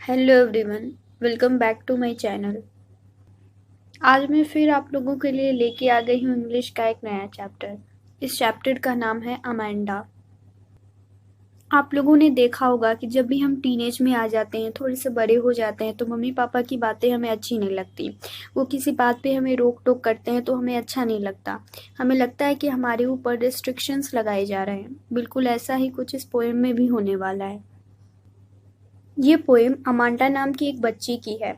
Hello everyone, welcome back to my channel. आज मैं फिर आप लोगों के लिए लेके आ गई हूँ इंग्लिश का एक नया चैप्टर। इस चैप्टर का नाम है अमांडा। आप लोगों ने देखा होगा कि जब भी हम टीनेज में आ जाते हैं, थोड़े से बड़े हो जाते हैं, तो मम्मी पापा की बातें हमें अच्छी नहीं लगती। वो किसी बात पे हमें रोक टोक करते हैं तो हमें अच्छा नहीं लगता। हमें लगता है कि हमारे ऊपर रिस्ट्रिक्शंस लगाए जा रहे हैं। बिल्कुल ऐसा ही कुछ इस पोएम में भी होने वाला है। ये पोएम अमांडा नाम की एक बच्ची की है।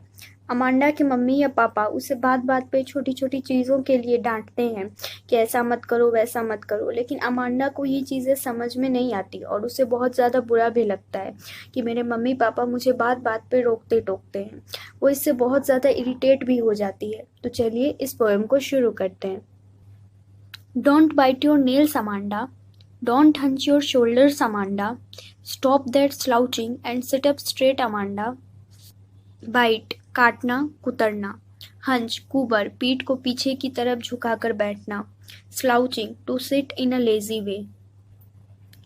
अमांडा के मम्मी या पापा उसे बात बात पे छोटी छोटी चीज़ों के लिए डांटते हैं कि ऐसा मत करो वैसा मत करो, लेकिन अमांडा को ये चीज़ें समझ में नहीं आती और उसे बहुत ज़्यादा बुरा भी लगता है कि मेरे मम्मी पापा मुझे बात बात पे रोकते टोकते हैं। वो इससे बहुत ज़्यादा इरिटेट भी हो जाती है। तो चलिए इस पोएम को शुरू करते हैं। Don't bite your nails Amanda, don't hunch your shoulders, Amanda. Stop that slouching and sit up straight, Amanda. Bite, काटना, कुतरना. Hunch, कुबर, पीठ को पीछे की तरफ झुकाकर बैठना. Slouching, to sit in a lazy way.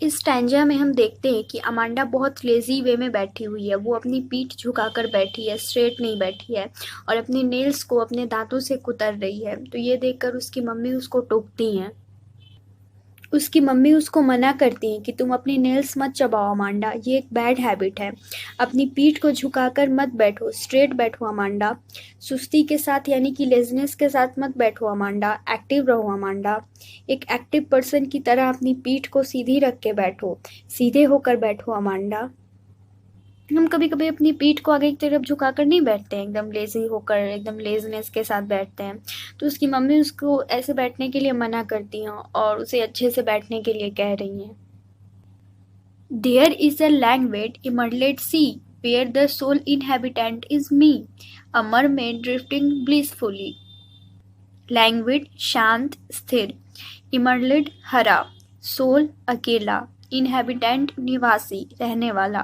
इस स्टैंजा में हम देखते हैं कि अमांडा बहुत लेजी वे में बैठी हुई है। वो अपनी पीठ झुकाकर बैठी है, स्ट्रेट नहीं बैठी है और अपने नेल्स को अपने दांतों से कुतर रही है। तो ये देखकर उसकी मम्मी उसको टोकती हैं। उसकी मम्मी उसको मना करती हैं कि तुम अपनी नेल्स मत चबाओ अमांडा, ये एक बैड हैबिट है। अपनी पीठ को झुकाकर मत बैठो, स्ट्रेट बैठो अमांडा। सुस्ती के साथ यानी कि लेज़नेस के साथ मत बैठो अमांडा, एक्टिव रहो अमांडा। एक एक्टिव पर्सन की तरह अपनी पीठ को सीधी रख के बैठो, सीधे होकर बैठो अमांडा। हम कभी कभी अपनी पीठ को आगे की तरफ झुकाकर नहीं बैठते हैं, एकदम लेजी होकर, एकदम लेजीनेस के साथ बैठते हैं। तो उसकी मम्मी उसको ऐसे बैठने के लिए मना करती हैं और उसे अच्छे से बैठने के लिए कह रही हैं। There is a language emerald sea where the sole inhabitant is me, a mermaid drifting blissfully. Language शांत स्थिर, इमर्लेट हरा, सोल अकेला, इनहेबिटेंट निवासी रहने वाला,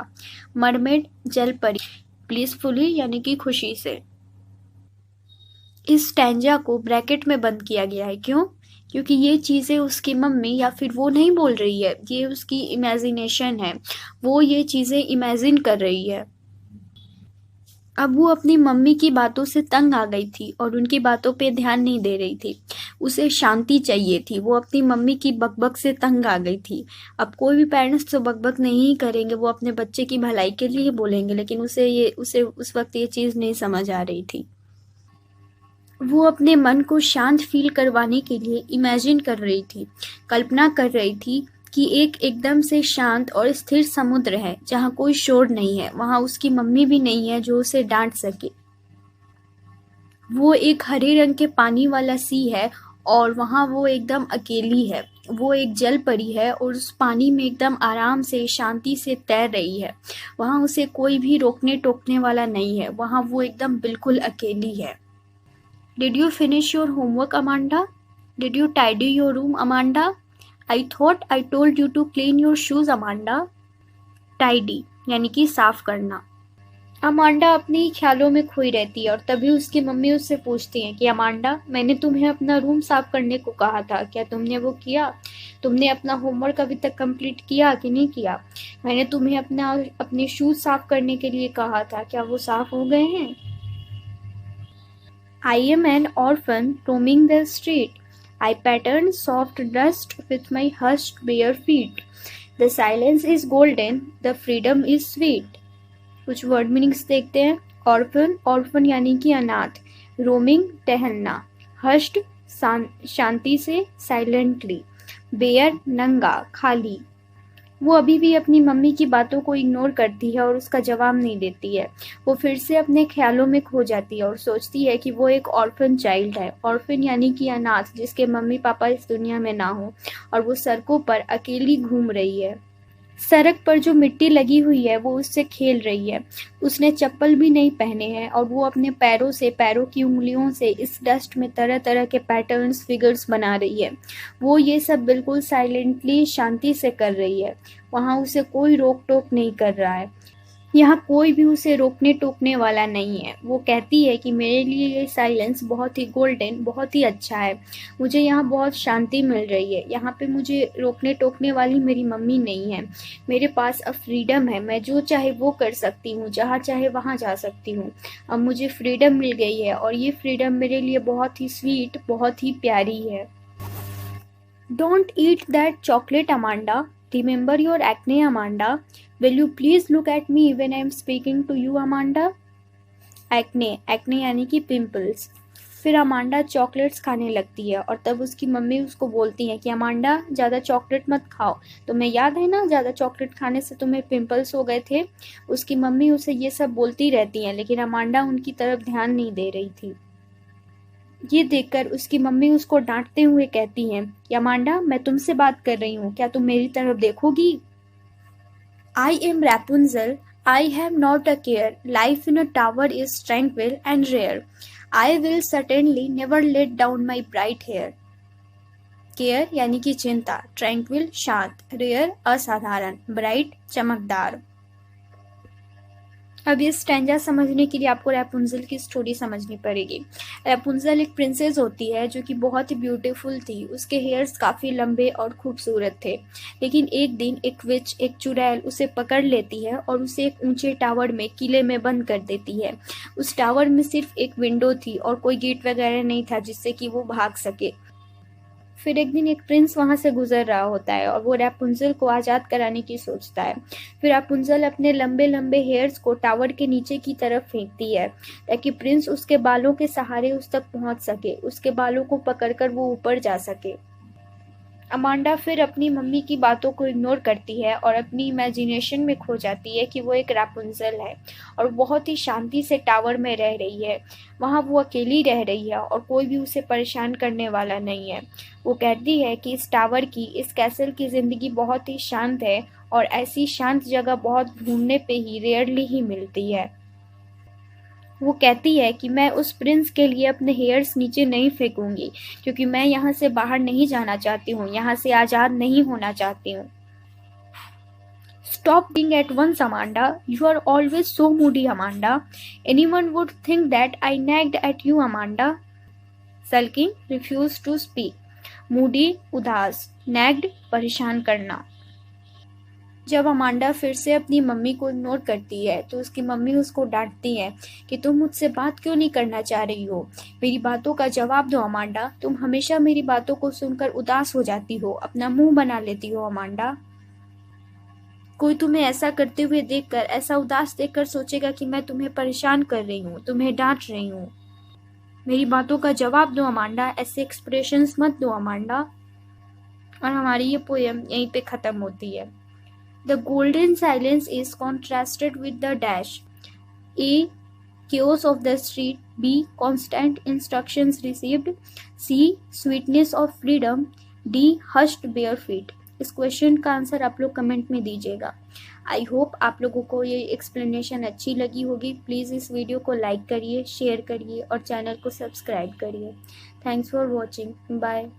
मरमेड जल परी, ब्लिसफुली यानी कि खुशी से। इस स्टैंजा को ब्रैकेट में बंद किया गया है। क्यों? क्योंकि ये चीज़ें उसकी मम्मी या फिर वो नहीं बोल रही है, ये उसकी इमेजिनेशन है। वो ये चीज़ें इमेजिन कर रही है। अब वो अपनी मम्मी की बातों से तंग आ गई थी और उनकी बातों पे ध्यान नहीं दे रही थी। उसे शांति चाहिए थी। वो अपनी मम्मी की बकबक से तंग आ गई थी। अब कोई भी पेरेंट्स तो बकबक नहीं करेंगे, वो अपने बच्चे की भलाई के लिए बोलेंगे, लेकिन उसे उस वक्त ये चीज़ नहीं समझ आ रही थी। वो अपने मन को शांत फील करवाने के लिए इमेजिन कर रही थी, कल्पना कर रही थी कि एक एकदम से शांत और स्थिर समुद्र है जहाँ कोई शोर नहीं है, वहाँ उसकी मम्मी भी नहीं है जो उसे डांट सके। वो एक हरे रंग के पानी वाला सी है और वहाँ वो एकदम अकेली है। वो एक जल परी है और उस पानी में एकदम आराम से शांति से तैर रही है। वहाँ उसे कोई भी रोकने टोकने वाला नहीं है। वहाँ वो एकदम बिल्कुल अकेली है। Did you finish your homework, Amanda? Did you tidy your room, Amanda? I thought I told you to clean your shoes, Amanda. Tidy यानी कि साफ करना। अमांडा अपने ख्यालों में खोई रहती है और तभी उसकी मम्मी उससे पूछती है कि अमांडा, मैंने तुम्हें अपना रूम साफ करने को कहा था, क्या तुमने वो किया? तुमने अपना होमवर्क अभी तक कंप्लीट किया कि नहीं किया? मैंने तुम्हें अपने शूज साफ करने के लिए कहा था, क्या वो साफ हो गए हैं? I am an orphan roaming the street. I pattern soft dust with my hushed bare feet. The silence is golden, the freedom is sweet. कुछ वर्ड मीनिंग्स देखते हैं। ऑर्फन, ऑर्फन यानी कि अनाथ। रोमिंग, टहलना। हश्ड, शांति से, साइलेंटली। बेयर, नंगा, खाली। वो अभी भी अपनी मम्मी की बातों को इग्नोर करती है और उसका जवाब नहीं देती है। वो फिर से अपने ख्यालों में खो जाती है और सोचती है कि वो एक ऑर्फन चाइल्ड है। ऑर्फन यानी कि अनाथ, जिसके मम्मी पापा इस दुनिया में ना हो और वो सड़कों पर अकेली घूम रही है। सड़क पर जो मिट्टी लगी हुई है वो उससे खेल रही है। उसने चप्पल भी नहीं पहने हैं और वो अपने पैरों की उंगलियों से इस डस्ट में तरह तरह के पैटर्न्स, फिगर्स बना रही है। वो ये सब बिल्कुल साइलेंटली, शांति से कर रही है। वहाँ उसे कोई रोक टोक नहीं कर रहा है। यहाँ कोई भी उसे रोकने टोकने वाला नहीं है। वो कहती है कि मेरे लिए ये साइलेंस बहुत ही गोल्डन, बहुत ही अच्छा है। मुझे यहाँ बहुत शांति मिल रही है। यहाँ पे मुझे रोकने टोकने वाली मेरी मम्मी नहीं है। मेरे पास अब फ्रीडम है। मैं जो चाहे वो कर सकती हूँ, जहाँ चाहे वहाँ जा सकती हूँ। अब मुझे फ्रीडम मिल गई है और ये फ्रीडम मेरे लिए बहुत ही स्वीट, बहुत ही प्यारी है। Don't eat that chocolate, Amanda. Remember your acne, Amanda. Will you please look at me when I'm speaking to you, Amanda? Acne यानी कि पिंपल्स। फिर अमांडा चॉकलेट्स खाने लगती है और तब उसकी मम्मी उसको बोलती है कि अमांडा ज़्यादा चॉकलेट मत खाओ, तुम्हें याद है ना ज़्यादा चॉकलेट खाने से तुम्हें पिंपल्स हो गए थे। उसकी मम्मी उसे ये सब बोलती रहती हैं लेकिन अमांडा उनकी तरफ ध्यान नहीं दे रही थी। ये देखकर उसकी मम्मी उसको डांटते हुए कहती हैं कि अमांडा, मैं तुमसे बात कर रही हूँ, क्या तुम मेरी तरफ देखोगी? I am Rapunzel. I have not a care. Life in a tower is tranquil and rare. I will certainly never let down my bright hair. Care यानी कि चिंता, ट्रैंक्विल शांत, रेयर असाधारण, ब्राइट चमकदार। अब ये स्टैंजा समझने के लिए आपको रैपुंजल की स्टोरी समझनी पड़ेगी। रैपुंजल एक प्रिंसेस होती है जो कि बहुत ही ब्यूटीफुल थी। उसके हेयर्स काफ़ी लंबे और खूबसूरत थे। लेकिन एक दिन एक विच, एक चुड़ैल उसे पकड़ लेती है और उसे एक ऊंचे टावर में, किले में बंद कर देती है। उस टावर में सिर्फ एक विंडो थी और कोई गेट वगैरह नहीं था जिससे कि वो भाग सके। फिर एक दिन एक प्रिंस वहां से गुजर रहा होता है और वो रैपुंजल को आज़ाद कराने की सोचता है। फिर रैपुंजल अपने लंबे लंबे हेयर्स को टावर के नीचे की तरफ फेंकती है ताकि प्रिंस उसके बालों के सहारे उस तक पहुंच सके, उसके बालों को पकड़कर वो ऊपर जा सके। अमांडा फिर अपनी मम्मी की बातों को इग्नोर करती है और अपनी इमेजिनेशन में खो जाती है कि वो एक रैपुंजल है और बहुत ही शांति से टावर में रह रही है। वहाँ वो अकेली रह रही है और कोई भी उसे परेशान करने वाला नहीं है। वो कहती है कि इस टावर की, इस कैसल की ज़िंदगी बहुत ही शांत है और ऐसी शांत जगह बहुत ढूंढने पे ही, रेयरली ही मिलती है। वो कहती है कि मैं उस प्रिंस के लिए अपने हेयर्स नीचे नहीं फेंकूंगी क्योंकि मैं यहाँ से बाहर नहीं जाना चाहती हूँ, यहाँ से आज़ाद नहीं होना चाहती हूँ। Stop being at once, Amanda. You are always so moody, Amanda. Anyone would think that I nagged at you, Amanda. Sulking, refused to speak. Moody, उदास. Nagged, परेशान करना। जब अमांडा फिर से अपनी मम्मी को इग्नोर करती है तो उसकी मम्मी उसको डांटती है कि तुम मुझसे बात क्यों नहीं करना चाह रही हो। मेरी बातों का जवाब दो अमांडा। तुम हमेशा मेरी बातों को सुनकर उदास हो जाती हो, अपना मुंह बना लेती हो अमांडा। कोई तुम्हें ऐसा करते हुए देखकर, ऐसा उदास देखकर सोचेगा कि मैं तुम्हें परेशान कर रही हूँ, तुम्हें डांट रही हूँ। मेरी बातों का जवाब दो अमांडा, ऐसे एक्सप्रेशंस मत दो अमांडा। और हमारी ये पोएम यहीं पे खत्म होती है। The golden silence is contrasted with the dash. A. Chaos of the street. B. Constant instructions received. C. Sweetness of freedom. D. Hushed bare feet. इस क्वेश्चन का आंसर आप लोग कमेंट में दीजिएगा। आई होप आप लोगों को ये एक्सप्लेनेशन अच्छी लगी होगी। प्लीज़ इस वीडियो को लाइक करिए, शेयर करिए और चैनल को सब्सक्राइब करिए। Thanks for watching. बाय।